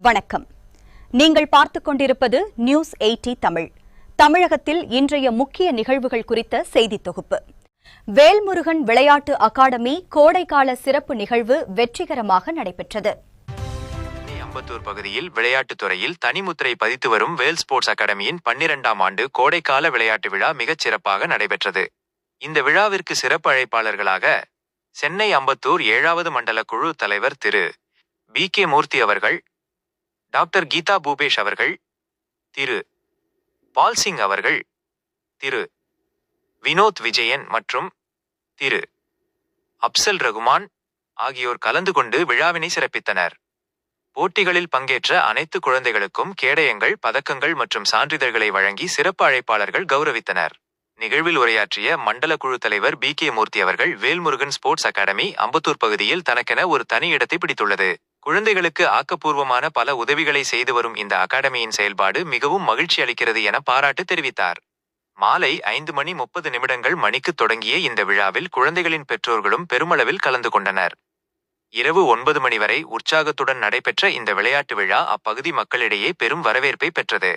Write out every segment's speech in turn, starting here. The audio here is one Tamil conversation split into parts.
வணக்கம். நீங்கள் பார்த்துக் கொண்டிருப்பது நியூஸ் 80 தமிழ். தமிழகத்தில் இன்றைய முக்கிய நிகழ்வுகள் குறித்த செய்தி தொகுப்பு. வேல்முருகன் விளையாட்டு அகாடமி கோடைக்கால சிறப்பு நிகழ்வு வெற்றிகரமாக நடைபெற்றது. அம்பத்தூர் பகுதியில் விளையாட்டுத் துறையில் தனிமுத்திரை பதித்து வரும் வேல் ஸ்போர்ட்ஸ் அகாடமியின் 12ஆம் ஆண்டு கோடைக்கால விளையாட்டு விழா மிகச் சிறப்பாக நடைபெற்றது. இந்த விழாவிற்கு சிறப்பு அழைப்பாளர்களாக சென்னை அம்பத்தூர் 7வது மண்டல குழு தலைவர் திரு BK மூர்த்தி அவர்கள், டாக்டர் கீதா பூபேஷ் அவர்கள், திரு பால்சிங் அவர்கள், திரு வினோத் விஜயன் மற்றும் திரு அப்சல் ரகுமான் ஆகியோர் கலந்து கொண்டு விழாவினை சிறப்பித்தனர். போட்டிகளில் பங்கேற்ற அனைத்து குழந்தைகளுக்கும் கேடயங்கள், பதக்கங்கள் மற்றும் சான்றிதழ்களை வழங்கி சிறப்பு அழைப்பாளர்கள் கௌரவித்தனர். நிகழ்வில் உரையாற்றிய மண்டல குழு தலைவர் BK மூர்த்தி அவர்கள், வேல்முருகன் ஸ்போர்ட்ஸ் அகாடமி அம்பத்தூர் பகுதியில் தனக்கென ஒரு தனி இடத்தை பிடித்துள்ளது. குழந்தைகளுக்கு ஆக்கப்பூர்வமான பல உதவிகளை செய்து வரும் இந்த அகாடமியின் செயல்பாடு மிகவும் மகிழ்ச்சி அளிக்கிறது என பாராட்டு தெரிவித்தார். மாலை 5:30 மணிக்கு தொடங்கிய இந்த விழாவில் குழந்தைகளின் பெற்றோர்களும் பெருமளவில் கலந்து கொண்டனர். இரவு 9 மணி வரை உற்சாகத்துடன் நடைபெற்ற இந்த விளையாட்டு விழா அப்பகுதி மக்களிடையே பெரும் வரவேற்பை பெற்றது.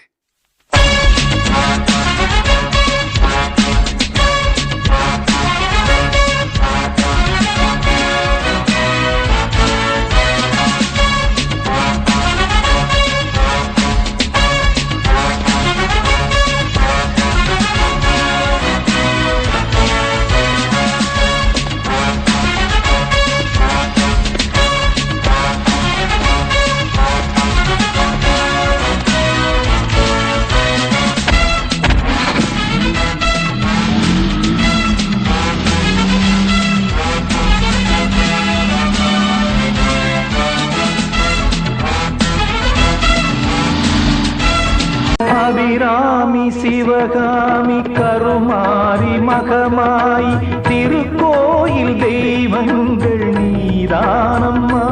அபிராமி சிவகாமி கருமாரி மகமாய் திருக்கோயில் தெய்வங்கள் நீதானம்மா.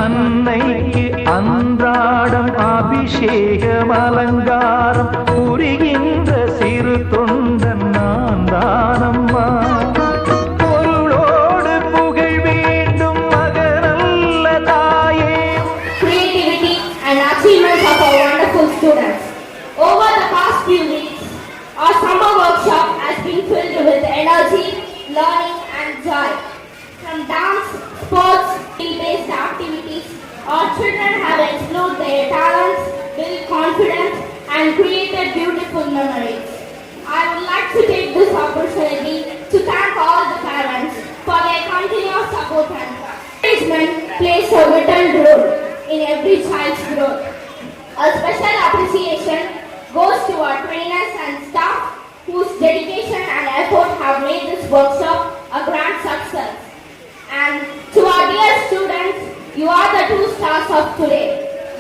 அன்னைக்கு அன்றாடம் அபிஷேகம் அலங்காரம் புரிகின்ற சிறு தொண்டன் நான் தானம்மா. பொருளோடு புகழ் வேண்டும் மகனல்ல தாயே. Creativity and achievements of our wonderful students. Over the past few weeks, our summer workshop has been filled with energy, learning and joy. From dance, sports, skill-based activities, our children have explored their talents, built confidence and created beautiful memories. I would like to take this opportunity to thank all the parents for their continuous support and encouragement plays a vital role in every child's growth. A special appreciation goes to our trainers and staff whose dedication and effort have made this workshop a grand success. And to our dear students, you are the true stars of today.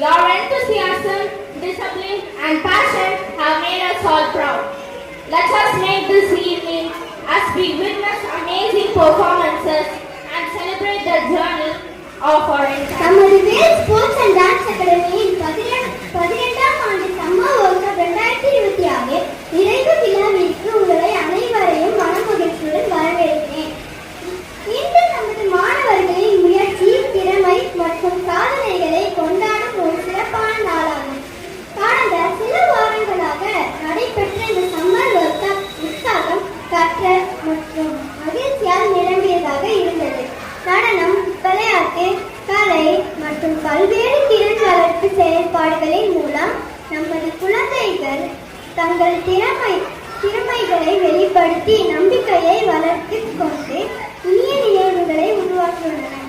Your enthusiasm, discipline and passion have made us all proud. Let us make this evening as we witness amazing performances and celebrate the journey of our entire. நமது வேல் ஸ்போர்ட்ஸ் அண்ட் டான்ஸ் அகாடமியின் 18ஆம் ஆண்டு சம்மர் வர்க்ஷாப் 2026 நிறைவு விழாவிற்கு உங்களை அனைவரையும் மனமகிழ்ச்சியுடன் வரவேற்கிறேன். இன்று நமது மாணவர்களின் முயற்சி, திறமை மற்றும் சாதனைகளை கொண்டாடும் ஒரு சிறப்பான நாளாகும். கடந்த சில வாரங்களாக நடைபெற்ற இந்த சம்மர் வர்க்ஷாப் உற்சாகம், கற்றல் மற்றும் மகிழ்ச்சியால் நிரம்பியதாக இருந்தது. நடனம், விளையாட்டு, கலை மற்றும் பல்வேறு திறன் வளர்ப்பு செயல்பாடுகளின் மூலம் நமது குழந்தைகள் தங்கள் திறமைகளை வெளிப்படுத்தி நம்பிக்கையை வளர்த்துக் கொண்டு இனிய நினைவுகளை உருவாக்கியுள்ளனர்.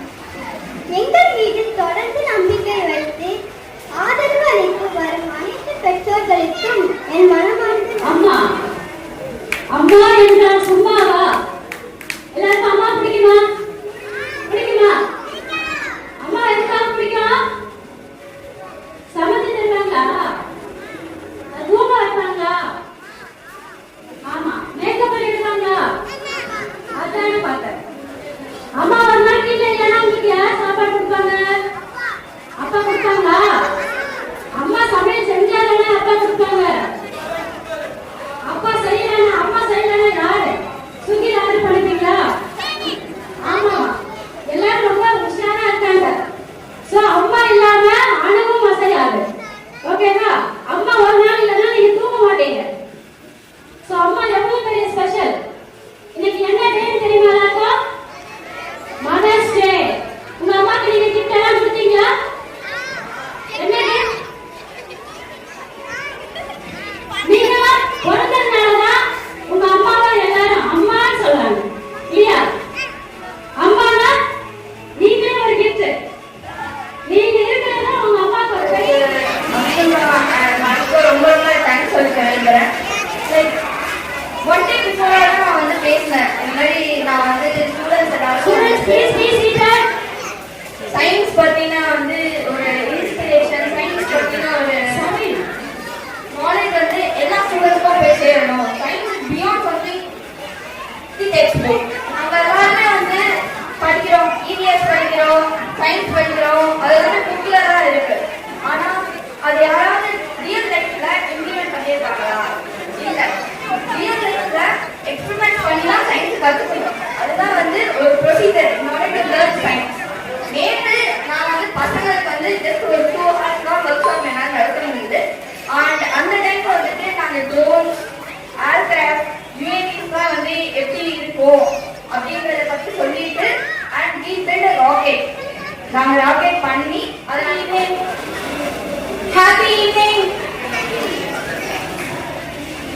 எங்கள் வீட்டில் தொடர்ந்து நம்பிக்கை வைத்து ஆதரவு அளித்து வரும் அனைத்து பெற்றோர்களுக்கும் என் மனமார்ந்த அம்மா அம்மா என்றால் சும்மாவா? எல்லாருக்கும் அம்மா பிடிக்குமா? பிடிக்குமா? அம்மா எதுக்காக பிடிக்கும்? சமைச்சு தருவாங்களா? ரூபா வைப்பாங்களா? ஆமா. மேக்கப் பண்ணிடுவாங்களா? அதானே பார்த்தேன். அம்மா ஒரு நாள் சயின்ஸ் படிக்கிறோம், அதெல்லாம் பாப்புலரா இருக்கு. ஆனா அது யாராவது ரியல் லைஃப்ல இம்ப்ளிமெண்ட் பண்ணியிருக்காங்களா? இல்ல. ரியல் லைஃப்ல எக்ஸ்பெரிமெண்ட் பண்ணி தான் சயின்ஸ் கத்துக்கணும். அதுதான் ஒரு procedure in order to learn science. நேற்று நான் பசங்களுக்கு ஜஸ்ட் ஒரு 2 hours தான் ஒர்க் ஷாப் என்னால் நடத்த முடியுது. அண்ட் அந்த டைம்ல நாங்கள் ட்ரோன்ஸ், ஏர்கிராஃப்ட், யூஏவிஸ்லாம் எப்படி இருக்கும் அப்படிங்கிறத பற்றி சொல்லிட்டு and we built a rocket. நாங்கள் ராக்கெட் பண்ணி அதனால ஹாப்பி ஈவினிங்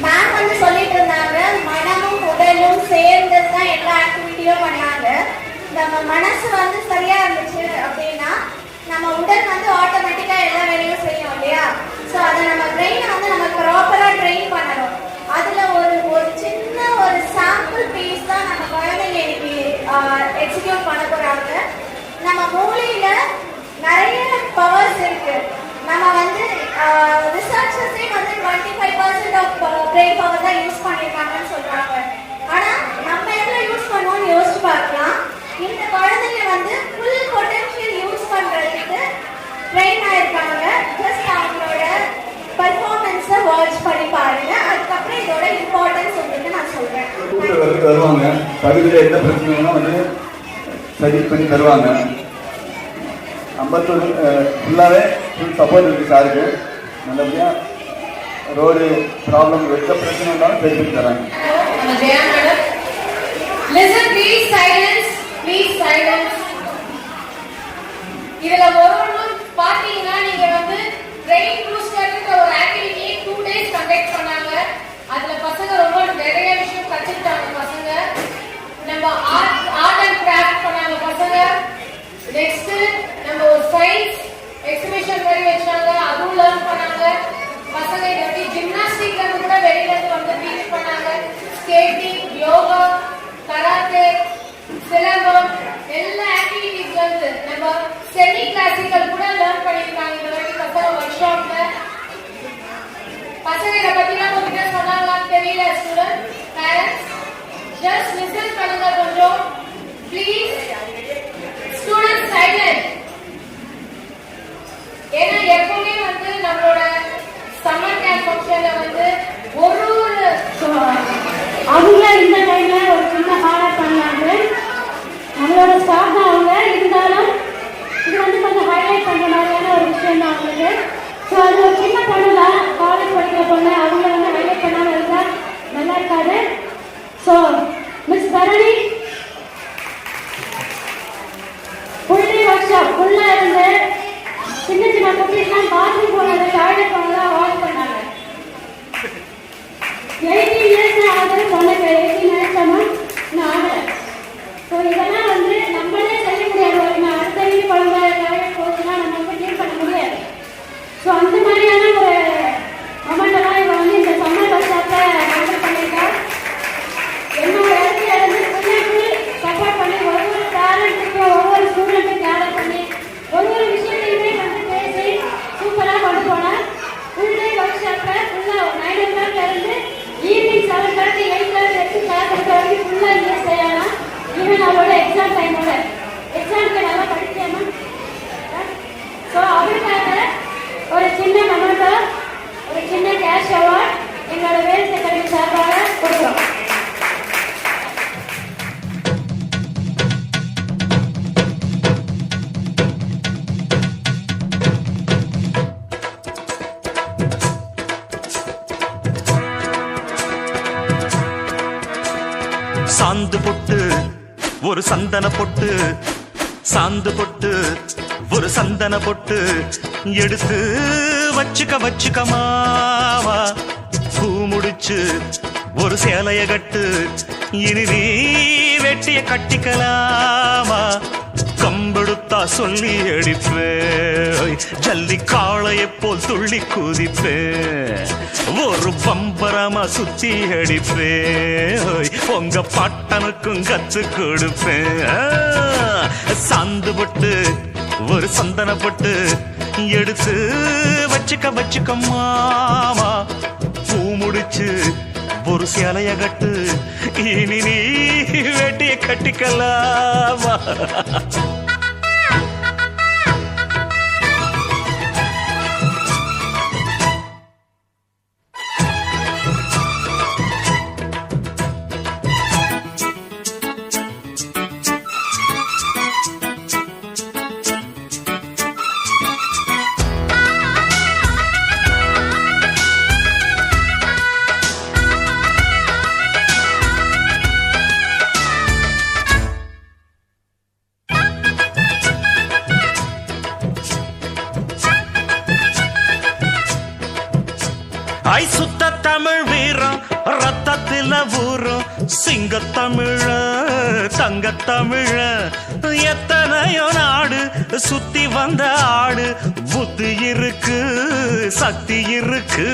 மேம் சொல்லிட்டு இருந்தாங்க. மனமும் உடலும் சேர்ந்து தான் எல்லா ஆக்டிவிட்டியும் பண்ணாங்க. நம்ம மனசு சரியா இருந்துச்சு அப்படின்னா நம்ம உடல் ஆட்டோமேட்டிக்கா எல்லா வேலையும் செய்யும் இல்லையா? ஸோ அதை நம்ம பிரெயினை நம்ம ப்ராப்பரா ட்ரெயின் பண்ணணும். அதுல ஒரு சின்ன ஒரு சாம்பிள் பீஸ் தான் நம்ம குழந்தைங்க இன்னைக்கு எக்ஸிக்யூட் பண்ண போறாங்க. நம்ம மூளையில நிறைய பவர்ஸ் இருக்கு. நம்ம ரிசர்ச்சர்ஸே 25% ஆஃப் பிரெயின் பவர் தான் யூஸ் பண்ணிருக்காங்கன்னு சொல்றாங்க. ஆனா நம்ம எவ்வளவு யூஸ் பண்ணுவோம்னு யோசிச்சு பார்க்கலாம். இந்த குழந்தைங்க ஃபுல் பொட்டன்ஷியல் யூஸ் பண்றதுக்கு ட்ரெயின் ஆயிருக்காங்க. ஜஸ்ட் அவங்களோட பெர்ஃபார்மன்ஸை வாட்ச் பண்ணி பாருங்க. அதுக்கப்புறம் இதோட இம்பார்ட்டன்ஸ் உங்களுக்கு நான் சொல்றேன். தருவாங்க பகுதியில் எந்த பிரச்சனைகளும் சரி பண்ணி தருவாங்க. அம்பத்தூர் ஃபுல்லாகவே ஃபுல் சப்போர்ட் இருக்குது சாருக்கு. நல்லபடியாக ரோடு ப்ராப்ளம் எந்த பிரச்சனை இருந்தாலும் சரி பண்ணி தராங்க. Listen, please silence, please silence. இதுல ஒவ்வொரு பாத்தீங்கன்னா நீங்க பிரெயின் பூஸ்டர்ன்ற ஒரு ஆக்டிவிட்டி 2 days கண்டக்ட் பண்ணாங்க. அதுல பசங்க ரொம்ப நிறைய விஷயம் கத்துக்கிட்டாங்க. பசங்க நம்ம ஆர்ட் அண்ட் கிராஃப்ட் பண்ணாங்க பசங்க. நெக்ஸ்ட் நம்ம ஒரு சயின்ஸ் எக்ஸிபிஷன் மாதிரி வச்சாங்க, அதுவும் லேர்ன் பண்ணாங்க பசங்க. இதை ஜிம்னாஸ்டிக்ல கூட வெளியில இருந்து டீச் பண்ணாங்க. ஸ்கேட்டிங், யோகா, கராத்தே, சிலம்பம் எல்லா ஆக்டிவிட்டிஸ்ல நம்ம செமி கிளாசிக்கல் கூட லேர்ன் பண்ணிருக்காங்க இந்த மாதிரி பசங்க ஒர்க் ஷாப்ல. பசங்க இதை பத்திலாம் உங்ககிட்ட சொன்னாங்களான்னு தெரியல. ஸ்டூடெண்ட் பேரண்ட்ஸ் ஜஸ்ட் லிசன் பண்ணுங்க கொஞ்சம் ப்ளீஸ். Student silent. ஏன்னா எப்பவுமே நம்மளோட சம்மர் கேம்ப் ஃபங்க்ஷன்ல ஒரு அவங்க இந்த டைம்ல ஒரு சின்ன ஹாலர் பண்ணாங்க. நம்மளோட ஸ்டாஃப் தான் அவங்க. இருந்தாலும் இது கொஞ்சம் ஹைலைட் பண்ற மாதிரியான ஒரு விஷயம் தான் அவங்களுக்கு. ஸோ அது ஒரு சின்ன பொண்ணு தான், காலேஜ் படிக்கிற பொண்ணு. அவங்க ஹைலைட் பண்ணாம இருந்தா நல்லா இருக்காது. ஸோ மிஸ் தரணி ஃபுல்லி ஒர்க் ஷாப் ஃபுல்லா இருந்து சின்ன சின்ன குட்டீஸ்லாம் பாத்ரூம் போனது, டாய்லெட் போனதெல்லாம் வாஷ் பண்ணாங்க. 18 years ஆகுது பொண்ணுக்கு. 18 நினைச்சோமா இன்னும் ஆகலை. ஸோ இதெல்லாம் நம்மளே செய்ய முடியாது. ஒரு அடுத்த வீடு குழந்தை டாய்லெட் போச்சுன்னா நம்ம கிளீன் பண்ண முடியாது. ஸோ அந்த மாதிரியான ஒரு மொமெண்டெல்லாம் இவங்க இந்த சம்மர் ஒர்க் ஷாப்பில் ஹேண்டில் பண்ணியிருக்கா. என்னோட இடத்துல இருந்து சப்போர்ட் பண்ணி ஒவ்வொரு டேலண்ட்டுக்கு ஒவ்வொரு ஸ்டூடெண்ட்டும் கேதர் பண்ணி ஒவ்வொரு விஷயத்தையுமே பேசி சூப்பராக கொண்டு போனேன். ஃபுல் டே ஒர்க் ஷாப்பில் ஃபுல்லாக 9 o'clock இருந்து ஈவினிங் 7:30 8:30 கிளாஸ் எடுக்க வரைக்கும் ஃபுல்லாக இங்கே செய்யலாம். ஈவன் அவரோட எக்ஸாம் டைமோட எக்ஸாமுக்கு நல்லா படிக்கலாமா? ஸோ அவருக்காக ஒரு சின்ன மொமெண்டோ, ஒரு சின்ன கேஷ் அவார்ட் எங்களோட வேல்ஸ் அகாடமி சார்பாக கொடுக்குறோம். சாந்து பொட்டு ஒரு சந்தன பொட்டு, சாந்து பொட்டு ஒரு சந்தன பொட்டு எடுத்து வச்சுக்க மாவா. பூ முடிச்சு ஒரு சேலைய கட்டு, இனி நீ வெட்டிய கட்டிக்கலாமா. கம்பெடுத்தா சொல்லி அடிப்பேன், ஜல்லி காளைய போல் துள்ளி குதிப்பேன், ஒரு பம்பரமா சுத்தி அடிப்பேன், உங்க பட்டனுக்கும் கத்து கொடுப்பேன். சாந்து பட்டு ஒரு சந்தன பட்டு எடுத்து வச்சுக்க மாமா. பூ முடிச்சு ஒரு சேலைய கட்டு, இனி நீ வெட்டிய கட்டிக்கலாமா. ஐ சுத்த தமிழ் வீரம் ரத்தத்தில ஊரும் சிங்கத்தமிழ தங்கத்தமிழ எத்தனையோ நாடு சுத்தி வந்த ஆடு புத்தி இருக்கு சக்தி இருக்கு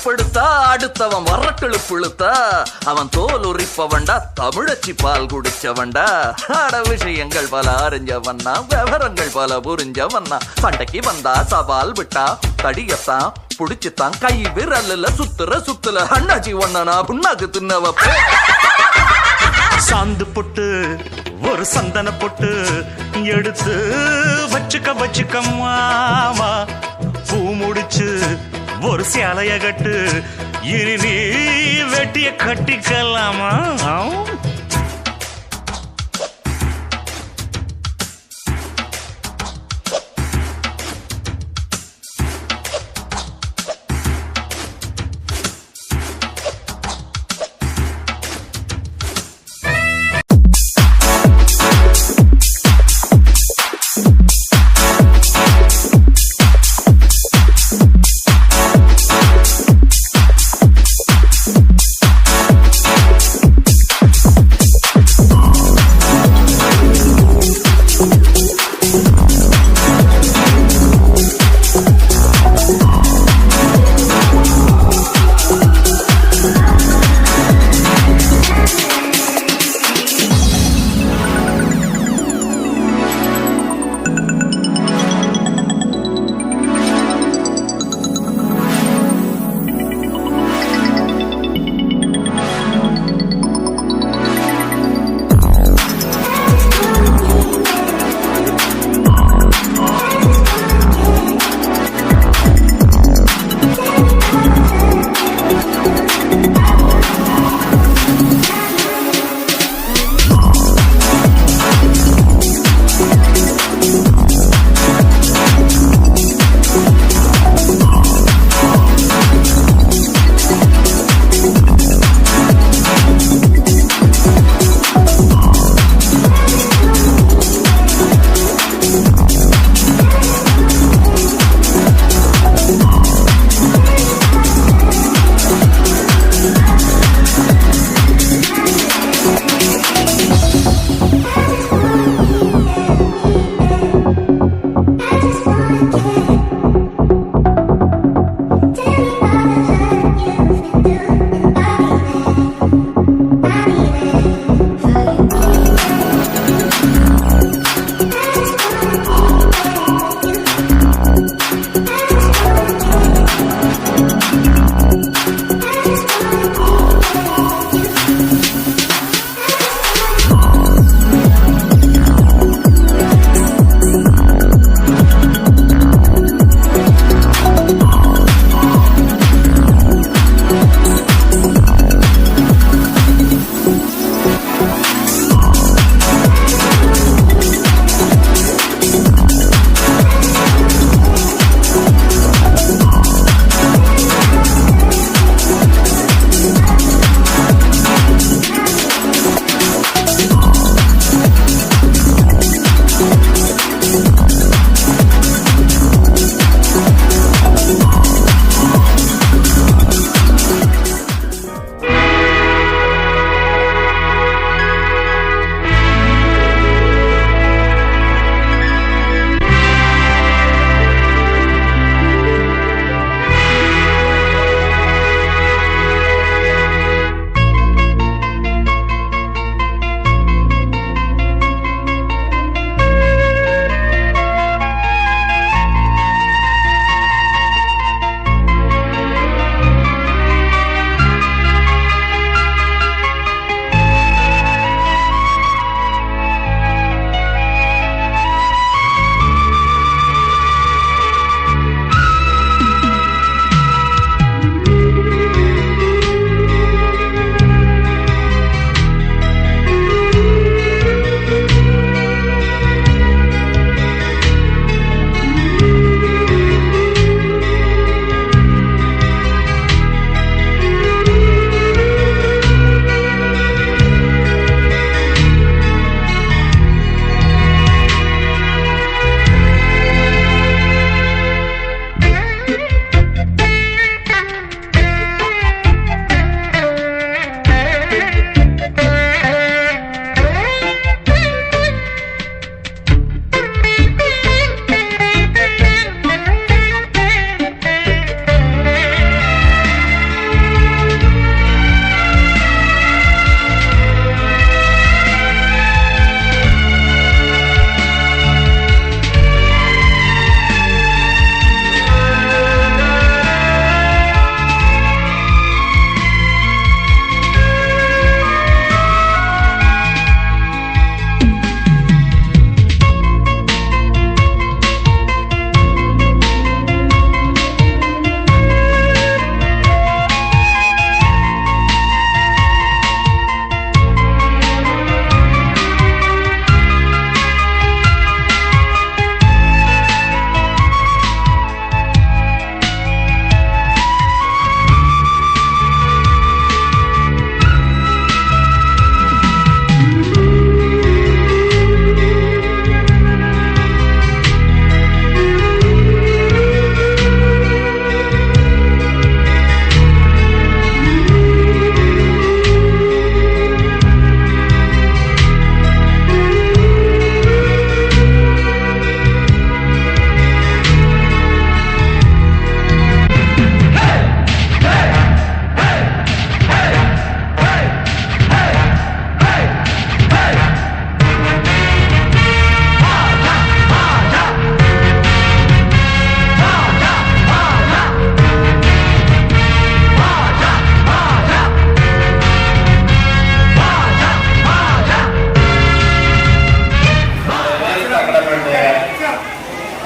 படுத்தா அடுத்தவன் வரக்களு புழுத்தா அவன் தோல் உரிப்பவன்டா தமிழச்சி பால் குடிச்சவன்டா அட விஷயங்கள் பல அறிஞ்சவன்னா விவரங்கள் பல புரிஞ்சவன்னா சண்டைக்கு வந்தா சவால் விட்டா தடியத்தான் புடிச்சுத்தான் கை விரல்ல சுத்துல அண்ணாச்சி ஒண்ணனா புண்ணாக்கு தின்னவப்ப சாந்து பொட்டு ஒரு சந்தன பொட்டு எடுத்து வச்சுக்க மாமா பூ முடிச்சு ஒரு சேலைய கட்டு இனி நீ வெட்டிய கட்டிக்கலாமா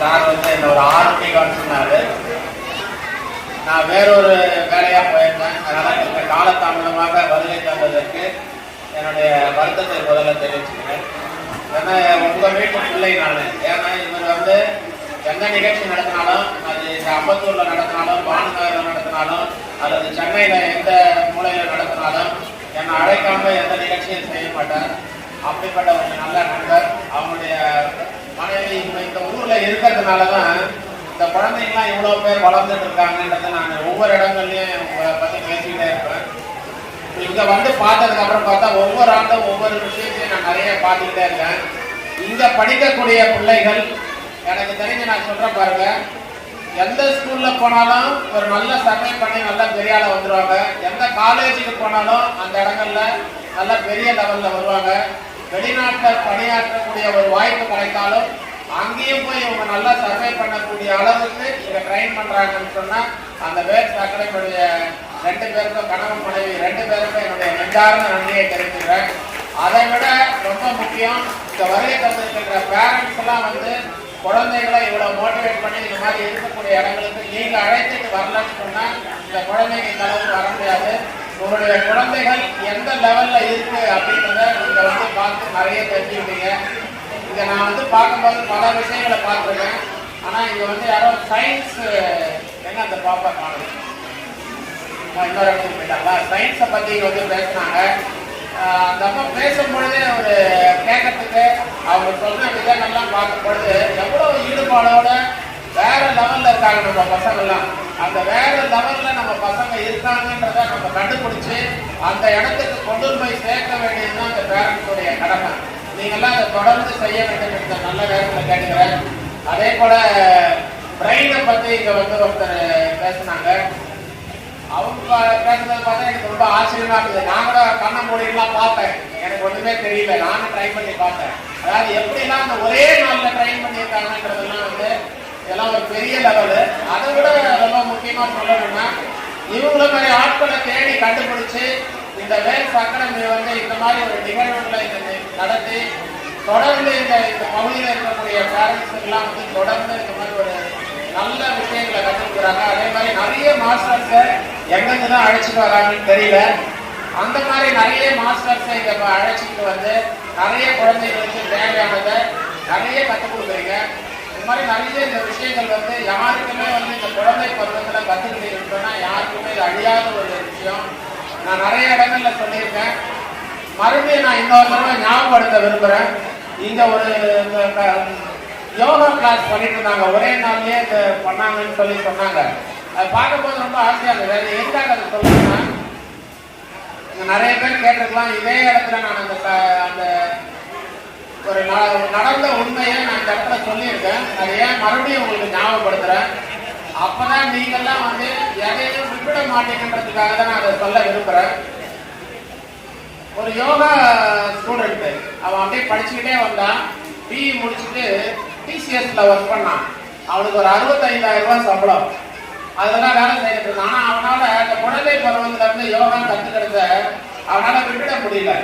சார் வந்து என்ன ஒரு 6 மணிக்கு வந்து சொன்னாரு. நான் வேறொரு வேலையா போயிருந்தேன். அதனால இந்த காலதாமதமாக வருகை தந்ததற்கு என்னுடைய வருத்தத்தை முதல்ல தெரிவிச்சுக்கிறேன். ஏன்னா உங்க வீட்டு பிள்ளை நான். ஏன்னா இவர் வந்து எந்த நிகழ்ச்சி நடத்தினாலும், அது இந்த அம்பத்தூர்ல நடத்தினாலும், பானுநகர்ல நடத்தினாலும், அல்லது சென்னையில எந்த மூலையில நடத்தினாலும் என்னை அழைக்காம எந்த நிகழ்ச்சியும் செய்ய மாட்டார். அப்படிப்பட்ட ஒரு நல்ல நண்பர். அவங்களுடைய மனைவி இந்த ஊர்ல இருக்கிறதுனாலதான் இந்த குழந்தைங்களாம் இவ்வளவு பேர் வளர்ந்துட்டு இருக்காங்கன்றதை நான் ஒவ்வொரு இடங்கள்லயும் உங்களை பத்தி பேசிக்கிட்டே இருப்பேன். இங்க வந்து பார்த்ததுக்கு அப்புறம் பார்த்தா ஒவ்வொரு ஆண்டும் ஒவ்வொரு விஷயத்தையும் நான் நிறைய பார்த்துக்கிட்டே இருக்கேன். இங்க படிக்கக்கூடிய பிள்ளைகள் எனக்கு தெரிஞ்சு நான் சொல்றேன் பாருங்க, எந்த ஸ்கூல்ல போனாலும் ஒரு நல்ல சர்வே பண்ணி நல்ல பெரிய ஆள வந்துருவாங்க. எந்த காலேஜுக்கு போனாலும் அந்த இடங்கள்ல நல்ல பெரிய லெவல்ல வருவாங்க. வெளிநாட்டில் பணியாற்றக்கூடிய ஒரு வாய்ப்பு கிடைத்தாலும் அங்கேயும் போய் இவங்க நல்லா சர்வே பண்ணக்கூடிய அளவுக்கு இங்க ட்ரெயின் பண்றாங்கன்னு சொன்னா அந்த வேர்ஸ் அகாடமியுடைய 2 பேருக்கும், கணவன் மனைவி 2 பேருக்கும் என்னுடைய நெஞ்சார்ந்த நன்றியை தெரிவிக்கிறேன். அதை விட ரொம்ப முக்கியம், இந்த வருகை தந்திருக்கிற பேரண்ட்ஸ் எல்லாம் வந்து குழந்தைகளை இவ்வளவு மோட்டிவேட் பண்ணி இந்த மாதிரி இருக்கக்கூடிய இடங்களுக்கு நீங்க அழைத்துட்டு வரலன்னு சொன்னா இந்த குழந்தைங்க இந்த அளவுக்கு வர முடியாது. உங்களுடைய குழந்தைகள் எந்த லெவல்ல இருக்கு அப்படின்றத நீங்க வந்து பார்த்து நிறைய தெரிஞ்சுக்கிட்டீங்க. இங்க நான் வந்து பார்க்கும்போது பல விஷயங்களை பார்த்துருக்கேன். ஆனா இங்க வந்து யாரோ சயின்ஸ் என்ன அந்த பாப்பா காணும் இன்னொரு இடத்துக்கு போயிட்டாங்களா, சயின்ஸை பத்தி வந்து பேசினாங்க. அந்த அம்மா பேசும்பொழுதே ஒரு கேட்கறதுக்கு அவங்க சொன்ன விதங்கள்லாம் பார்க்கும்பொழுது எவ்வளவு ஈடுபாடோட வேற லெவல்ல இருக்காங்க நம்ம பசங்கள்லாம். அந்த வேற லெவல்ல நம்ம பசங்க இருக்காங்கன்றத நம்ம கண்டுபிடிச்சு அந்த இடத்துக்கு கொண்டு போய் சேர்க்க வேண்டியதுதான் அந்த பேரண்ட்ஸுடைய கடமை. நீங்கெல்லாம் அதை தொடர்ந்து செய்ய வேண்டும் என்ற நல்ல நேரத்தில் கேட்கிறேன். அதே போல பிரெயினை பத்தி இங்க வந்து ஒருத்தர் பேசினாங்க. அவங்க பேசுறது பார்த்தா எனக்கு ரொம்ப ஆச்சரியமா இருக்குது. நான் கூட கண்ண மூடிலாம் பார்த்தேன், எனக்கு ஒண்ணுமே தெரியல. நானும் ட்ரை பண்ணி பார்த்தேன். அதாவது எப்படிலாம் அந்த ஒரே நாள்ல ட்ரைன் பண்ணியிருக்காங்கன்றதெல்லாம் வந்து இதெல்லாம் ஒரு பெரிய லெவலு. அதை விட ரொம்ப முக்கியமா சொல்லணும்னா இவங்கள மாதிரி ஆட்களை தேடி கண்டுபிடிச்சு இந்த வேல்ஸ் அகாடமி வந்து இந்த மாதிரி ஒரு நிகழ்வுகளை நடத்தி தொடர்ந்து இந்த பகுதியில் இருக்கக்கூடிய பேரண்ட்ஸ் எல்லாம் வந்து தொடர்ந்து இந்த மாதிரி ஒரு நல்ல விஷயங்களை கற்றுக்கிறாங்க. அதே மாதிரி நிறைய மாஸ்டர்ஸை எங்கெங்க தான் அழைச்சிட்டு வராங்கன்னு தெரியல. அந்த மாதிரி நிறைய மாஸ்டர்ஸை இங்க அழைச்சிட்டு வந்து நிறைய குழந்தைகளுக்கு தேவையானதை நிறைய கற்றுக் கொடுக்குறீங்க. இந்த மாதிரி நிறைய இந்த விஷயங்கள் வந்து யாருக்குமே வந்து இந்த குழந்தை பருவத்தில் கற்றுக்கிட்டு இருக்கோம்னா யாருக்குமே இது அழியாத ஒரு விஷயம். நான் நிறைய இடங்கள்ல சொல்லியிருக்கேன். மறுபடியும் நான் இன்னொரு தடவை ஞாபகப்படுத்த விரும்புகிறேன். இங்க ஒரு யோகா கிளாஸ் பண்ணிட்டு இருந்தாங்க, ஒரே நாள்லயே பண்ணாங்கன்னு சொல்லி சொன்னாங்க. அதை பார்க்கும்போது ரொம்ப ஆசையா இருந்தது. எதுக்காக அதை சொல்லுங்கன்னா, நிறைய பேர் கேட்டிருக்கலாம். இதே இடத்துல நான் அந்த ஒரு நடந்த உண்மையை நான் இந்த இடத்துல சொல்லியிருக்கேன். அதை ஏன் மறுபடியும் உங்களுக்கு ஞாபகப்படுத்துறேன். அப்பதான் நீங்கெல்லாம் வந்து எதையும் விட்டுவிட மாட்டீங்கன்றதுக்காக தான் நான் அதை சொல்ல விரும்புறேன். ஒரு யோகா ஸ்டூடெண்ட் அவன் அப்படியே படிச்சுக்கிட்டே வந்தான். பிஇ முடிச்சுட்டு டிசிஎஸ்ல ஒர்க் பண்ணான். அவனுக்கு ஒரு 65,000 ரூபாய் சம்பளம். அதெல்லாம் வேலை செய்யிட்டு இருந்தான். ஆனா அவனால அந்த குழந்தை பருவத்துல இருந்து யோகா கத்துக்கிறத அவனால விட்டுட முடியல.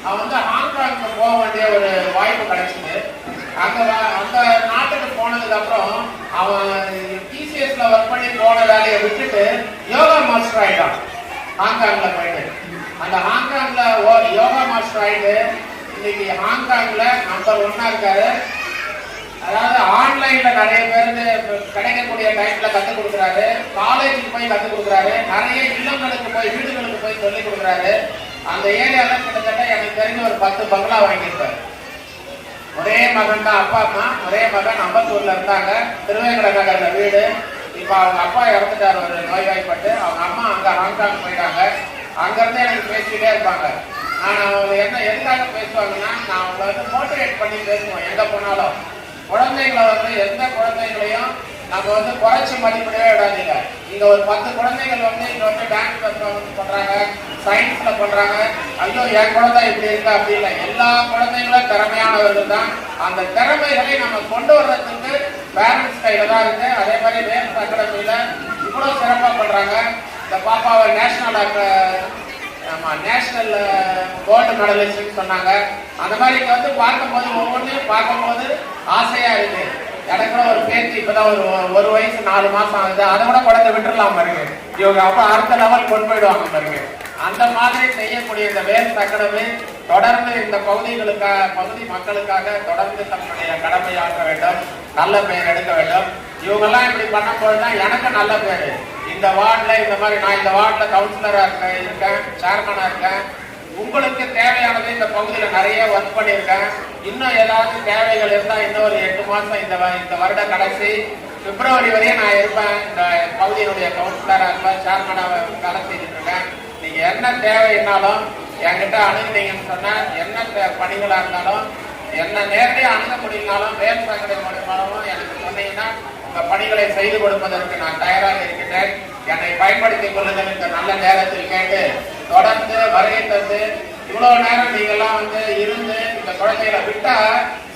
அவன் வந்து ஹாங்காங்க்கு போக வேண்டிய ஒரு வாய்ப்பு கிடைச்சது. அந்த நாட்டுக்கு போனதுக்கு அப்புறம் அவன் டிசிஎஸ்ல ஒர்க் பண்ணி போன வேலையை விட்டுட்டு யோகா மாஸ்டர் ஆயிட்டான். ஹாங்காங்ல போயிட்டு அந்த ஹாங்காங்ல யோகா மாஸ்டர் ஆயிட்டு இன்னைக்கு ஹாங்காங்ல நம்பர் 1 இருக்காரு. அதாவது ஆன்லைன்ல நிறைய பேருக்கு கிடைக்கக்கூடிய டைம்ல கற்றுக் கொடுக்குறாரு. காலேஜுக்கு போய் கற்றுக் கொடுக்குறாரு. நிறைய இல்லங்களுக்கு போய் வீடுகளுக்கு போய் சொல்லிக் கொடுக்குறாரு. அந்த ஏரியால கிட்டத்தட்ட எனக்கு தெரிஞ்ச ஒரு 10 பங்களா வாங்கியிருப்பாரு. ஒரே மகன் தான், அப்பா அம்மா ஒரே மகன். அம்பத்தூர்ல இருந்தாங்க, திருவேங்கட நகர்ல வீடு. இப்ப அவங்க அப்பா இறந்துட்டார் ஒரு நோய்வாய்ப்பட்டு. அவங்க அம்மா அங்க ஹாங்காங் போயிட்டாங்க. அங்க இருந்து எனக்கு பேசிக்கிட்டே இருப்பாங்க. நான் அவங்க என்ன எதுக்காக பேசுவாங்கன்னா, நான் அவங்களை வந்து மோட்டிவேட் பண்ணி பேசுவோம். எங்க போனாலும் குழந்தைங்களை வந்து எந்த குழந்தைகளையும் நம்ம வந்து குறைச்சி மதிப்பிடவே விடாதீங்க. இங்க ஒரு 10 குழந்தைகள் வந்து இங்க வந்து டான்ஸ் பர்ஃபார்மன்ஸ் பண்றாங்க, சயின்ஸ்ல பண்றாங்க. ஐயோ என் குழந்தை இப்படி இருக்கா அப்படி இல்லை. எல்லா குழந்தைங்களும் திறமையானவர்கள் தான். அந்த திறமைகளை நம்ம கொண்டு வர்றதுக்கு பேரண்ட்ஸ் கையில தான் இருக்கு. அதே மாதிரி வேல்ஸ் அகாடமியில இவ்வளவு சிறப்பா பண்றாங்க. இந்த பாப்பாவை நேஷனல் கோல்டு மெடலிஸ்ட் சொன்னாங்க. அந்த மாதிரி இங்க வந்து பார்க்கும்போது ஒவ்வொன்றையும் பார்க்கும்போது ஆசையா இருக்கு. எனக்கு ஒரு பேச்சு இப்பதான் ஒரு வயசு 4 மாசம் ஆகுது, அதை விட குழந்தை விட்டுடலாம் பாருங்க. இவங்க அப்ப அடுத்த லெவல் கொண்டு போயிடுவாங்க பாருங்க. அந்த மாதிரி செய்யக்கூடிய இந்த வேல்ஸ் அகாடமி தொடர்ந்து இந்த பகுதி மக்களுக்காக தொடர்ந்து தன்னுடைய கடமையாற்ற வேண்டும், நல்ல பெயர் எடுக்க வேண்டும். இவங்கெல்லாம் இப்படி பண்ணும்போதுதான் எனக்கு நல்ல பேரு. இந்த வார்டுல இந்த மாதிரி நான் இந்த வார்டுல கவுன்சிலரா இருக்கேன், சேர்மனா இருக்கேன். உங்களுக்கு தேவையானது இந்த பகுதியில நிறைய ஒர்க் பண்ணியிருக்கேன். இன்னும் ஏதாவது தேவைகள் இருந்தா இன்னும் ஒரு 8 மாசம் இந்த வருட கடைசி பிப்ரவரி வரையும் நான் இருப்பேன். இந்த பகுதியினுடைய கவுன்சிலரா இருப்பேன், சேர்மனா வேலை செய்துட்டு இருக்கேன். நீங்க என்ன தேவைன்னாலும் என்கிட்ட அணுகுனீங்கன்னு சொன்னா, என்ன பணிகளா இருந்தாலும் என்ன நேரடியாக அணுக முடியினாலும் வேல்ஸ் அகாடமி மூலமாகவும் எனக்கு சொன்னீங்கன்னா உங்க பணிகளை செய்து கொடுப்பதற்கு நான் தயாராக இருக்கின்றேன். என்னை பயன்படுத்திக் கொள்ளுங்கள் இந்த நல்ல நேரத்தில் கேட்டு தொடர்ந்து வருகை தந்து இவ்வளவு நேரம் நீங்கெல்லாம் இருந்து இந்த குழந்தைகளை விட்டா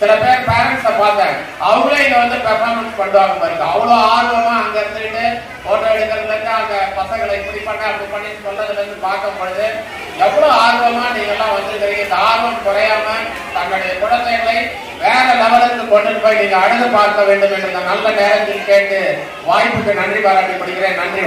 சில பேர் பேரண்ட்ஸை பார்த்தேன், அவங்களே இங்க பெர்ஃபார்மன்ஸ் பண்ணுவாங்க பாருங்க. அவ்வளவு ஆர்வமா அங்க இருந்துட்டு போட்டோ எடுக்கிறதுல இருந்து அந்த பசங்களை இப்படி பண்ண அப்படி பண்ணி சொல்றதுல இருந்து பார்க்கும் பொழுது எவ்வளவு ஆர்வமா நீங்க எல்லாம் வந்திருக்கிறீங்க. இந்த ஆர்வம் குறையாம தன்னுடைய குழந்தைகளை வேற லெவலுக்கு கொண்டு போய் நீங்க அழகு பார்க்க வேண்டும் என்ற நல்ல நேரத்தில் கேட்டு வாய்ப்புக்கு நன்றி பாராட்டி படிக்கிறேன். நன்றி.